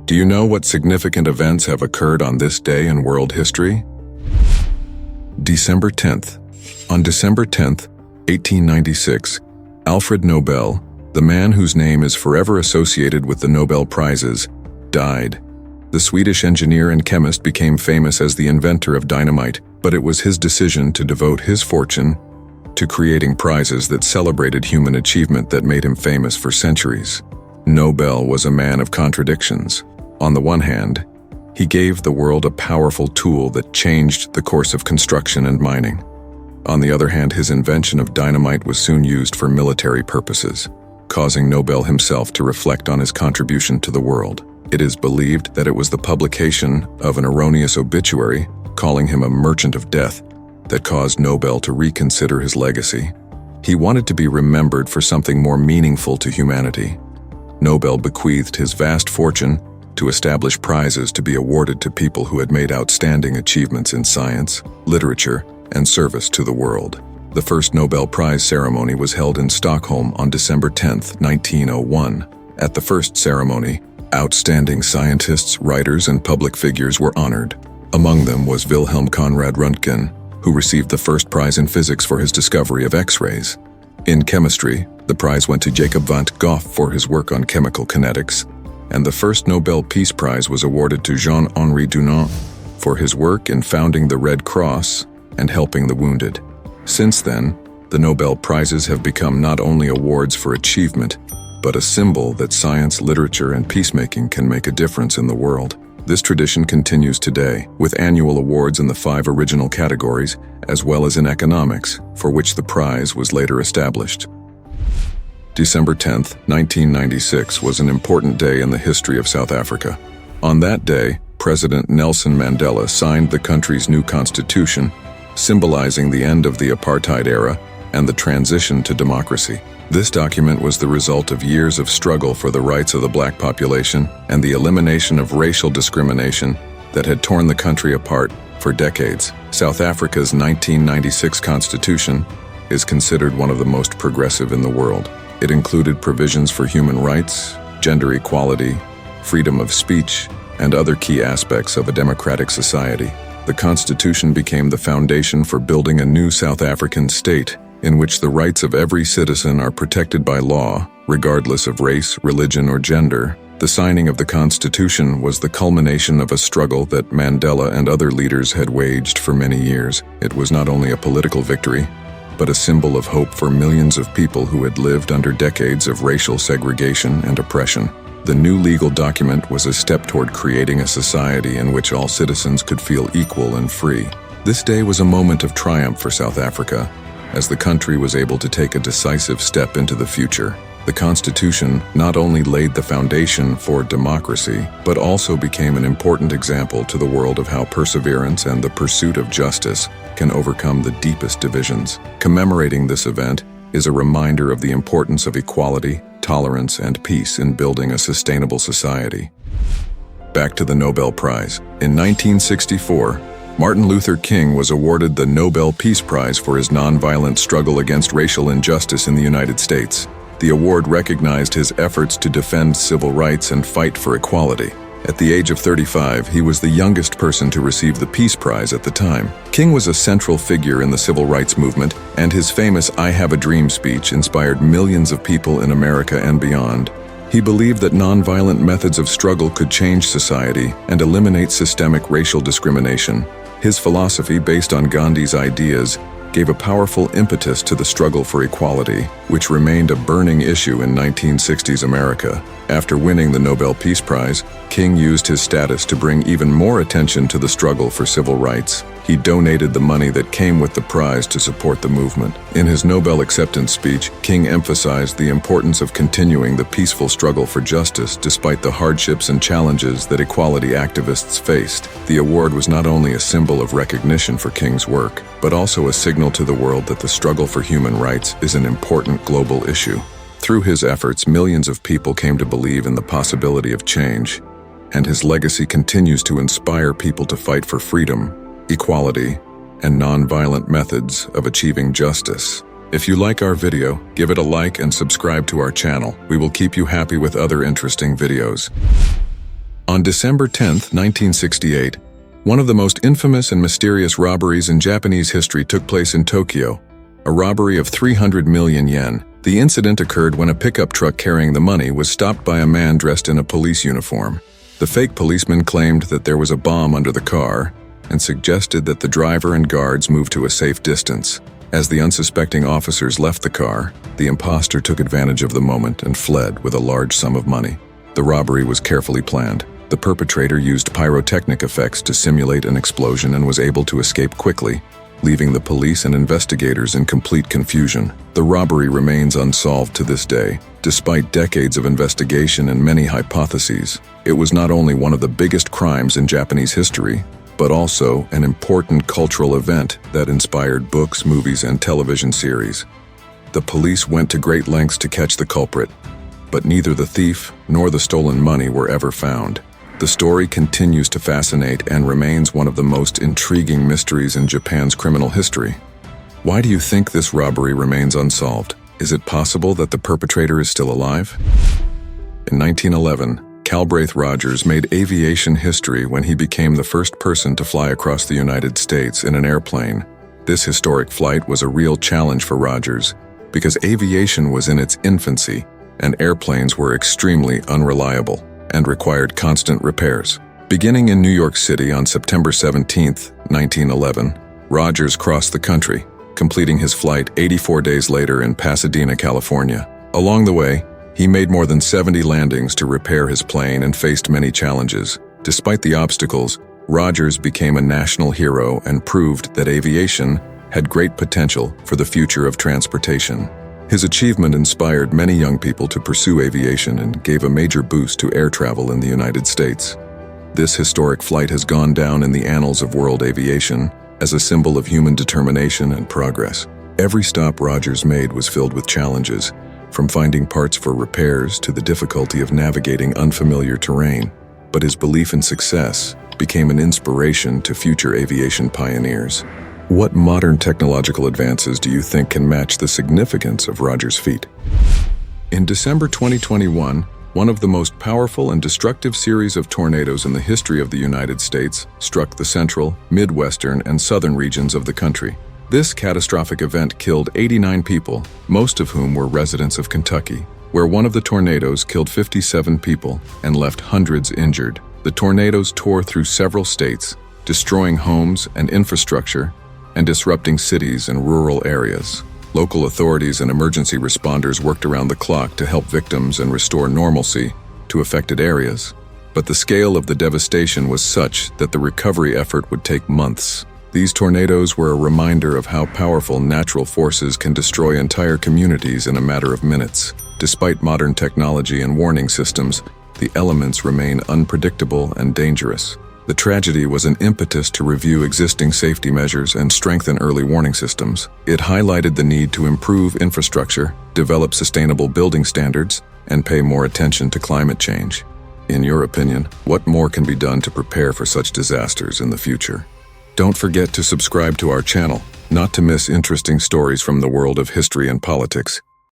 Do you know what significant events have occurred on this day in world history? December 10th. On December 10th, 1896, Alfred Nobel, the man whose name is forever associated with the Nobel Prizes, died. The Swedish engineer and chemist became famous as the inventor of dynamite, but it was his decision to devote his fortune to creating prizes that celebrated human achievement that made him famous for centuries. Nobel was a man of contradictions. On the one hand, he gave the world a powerful tool that changed the course of construction and mining. On the other hand, his invention of dynamite was soon used for military purposes, causing Nobel himself to reflect on his contribution to the world. It is believed that it was the publication of an erroneous obituary calling him a merchant of death that caused Nobel to reconsider his legacy. He wanted to be remembered for something more meaningful to humanity. Nobel bequeathed his vast fortune to establish prizes to be awarded to people who had made outstanding achievements in science, literature, and service to the world. The first Nobel Prize ceremony was held in Stockholm on December 10, 1901. At the first ceremony, outstanding scientists, writers, and public figures were honored. Among them was Wilhelm Röntgen, who received the first prize in physics for his discovery of X-rays. In chemistry, the prize went to Jacob van 't Hoff for his work on chemical kinetics, and the first Nobel Peace Prize was awarded to Jean-Henri Dunant for his work in founding the Red Cross and helping the wounded. Since then, the Nobel Prizes have become not only awards for achievement, but a symbol that science, literature, and peacemaking can make a difference in the world. This tradition continues today, with annual awards in the 5 original categories, as well as in economics, for which the prize was later established. December 10, 1996 was an important day in the history of South Africa. On that day, President Nelson Mandela signed the country's new constitution, symbolizing the end of the apartheid era and the transition to democracy. This document was the result of years of struggle for the rights of the black population and the elimination of racial discrimination that had torn the country apart for decades. South Africa's 1996 constitution is considered one of the most progressive in the world. It included provisions for human rights, gender equality, freedom of speech, and other key aspects of a democratic society. The Constitution became the foundation for building a new South African state in which the rights of every citizen are protected by law, regardless of race, religion, or gender. The signing of the Constitution was the culmination of a struggle that Mandela and other leaders had waged for many years. It was not only a political victory, but a symbol of hope for millions of people who had lived under decades of racial segregation and oppression. The new legal document was a step toward creating a society in which all citizens could feel equal and free. This day was a moment of triumph for South Africa, as the country was able to take a decisive step into the future. The Constitution not only laid the foundation for democracy, but also became an important example to the world of how perseverance and the pursuit of justice can overcome the deepest divisions. Commemorating this event is a reminder of the importance of equality, tolerance, and peace in building a sustainable society. Back to the Nobel Prize. In 1964, Martin Luther King was awarded the Nobel Peace Prize for his nonviolent struggle against racial injustice in the United States. The award recognized his efforts to defend civil rights and fight for equality. At the age of 35, he was the youngest person to receive the Peace Prize at the time. King was a central figure in the civil rights movement, and his famous "I Have a Dream" speech inspired millions of people in America and beyond. He believed that nonviolent methods of struggle could change society and eliminate systemic racial discrimination. His philosophy, based on Gandhi's ideas, gave a powerful impetus to the struggle for equality, which remained a burning issue in 1960s America. After winning the Nobel Peace Prize, King used his status to bring even more attention to the struggle for civil rights. He donated the money that came with the prize to support the movement. In his Nobel acceptance speech, King emphasized the importance of continuing the peaceful struggle for justice despite the hardships and challenges that equality activists faced. The award was not only a symbol of recognition for King's work, but also a signal to the world that the struggle for human rights is an important global issue. Through his efforts, millions of people came to believe in the possibility of change, and his legacy continues to inspire people to fight for freedom, equality, and non-violent methods of achieving justice. If you like our video, give it a like and subscribe to our channel. We will keep you happy with other interesting videos. On December 10, 1968, one of the most infamous and mysterious robberies in Japanese history took place in Tokyo, a robbery of 300 million yen. The incident occurred when a pickup truck carrying the money was stopped by a man dressed in a police uniform. The fake policeman claimed that there was a bomb under the car and suggested that the driver and guards move to a safe distance. As the unsuspecting officers left the car, the imposter took advantage of the moment and fled with a large sum of money. The robbery was carefully planned. The perpetrator used pyrotechnic effects to simulate an explosion and was able to escape quickly, leaving the police and investigators in complete confusion. The robbery remains unsolved to this day. Despite decades of investigation and many hypotheses, it was not only one of the biggest crimes in Japanese history, but also an important cultural event that inspired books, movies, and television series. The police went to great lengths to catch the culprit, but neither the thief nor the stolen money were ever found. The story continues to fascinate and remains one of the most intriguing mysteries in Japan's criminal history. Why do you think this robbery remains unsolved? Is it possible that the perpetrator is still alive? In 1911, Calbraith Rogers made aviation history when he became the first person to fly across the United States in an airplane. This historic flight was a real challenge for Rogers because aviation was in its infancy and airplanes were extremely unreliable and required constant repairs. Beginning in New York City on September 17, 1911, Rogers crossed the country, completing his flight 84 days later in Pasadena, California. Along the way, he made more than 70 landings to repair his plane and faced many challenges. Despite the obstacles, Rogers became a national hero and proved that aviation had great potential for the future of transportation. His achievement inspired many young people to pursue aviation and gave a major boost to air travel in the United States. This historic flight has gone down in the annals of world aviation as a symbol of human determination and progress. Every stop Rogers made was filled with challenges, from finding parts for repairs to the difficulty of navigating unfamiliar terrain. But his belief in success became an inspiration to future aviation pioneers. What modern technological advances do you think can match the significance of Rogers' feat? In December 2021, one of the most powerful and destructive series of tornadoes in the history of the United States struck the central, midwestern, and southern regions of the country. This catastrophic event killed 89 people, most of whom were residents of Kentucky, where one of the tornadoes killed 57 people and left hundreds injured. The tornadoes tore through several states, destroying homes and infrastructure and disrupting cities and rural areas. Local authorities and emergency responders worked around the clock to help victims and restore normalcy to affected areas. But the scale of the devastation was such that the recovery effort would take months. These tornadoes were a reminder of how powerful natural forces can destroy entire communities in a matter of minutes. Despite modern technology and warning systems, the elements remain unpredictable and dangerous. The tragedy was an impetus to review existing safety measures and strengthen early warning systems. It highlighted the need to improve infrastructure, develop sustainable building standards, and pay more attention to climate change. In your opinion, what more can be done to prepare for such disasters in the future? Don't forget to subscribe to our channel, not to miss interesting stories from the world of history and politics.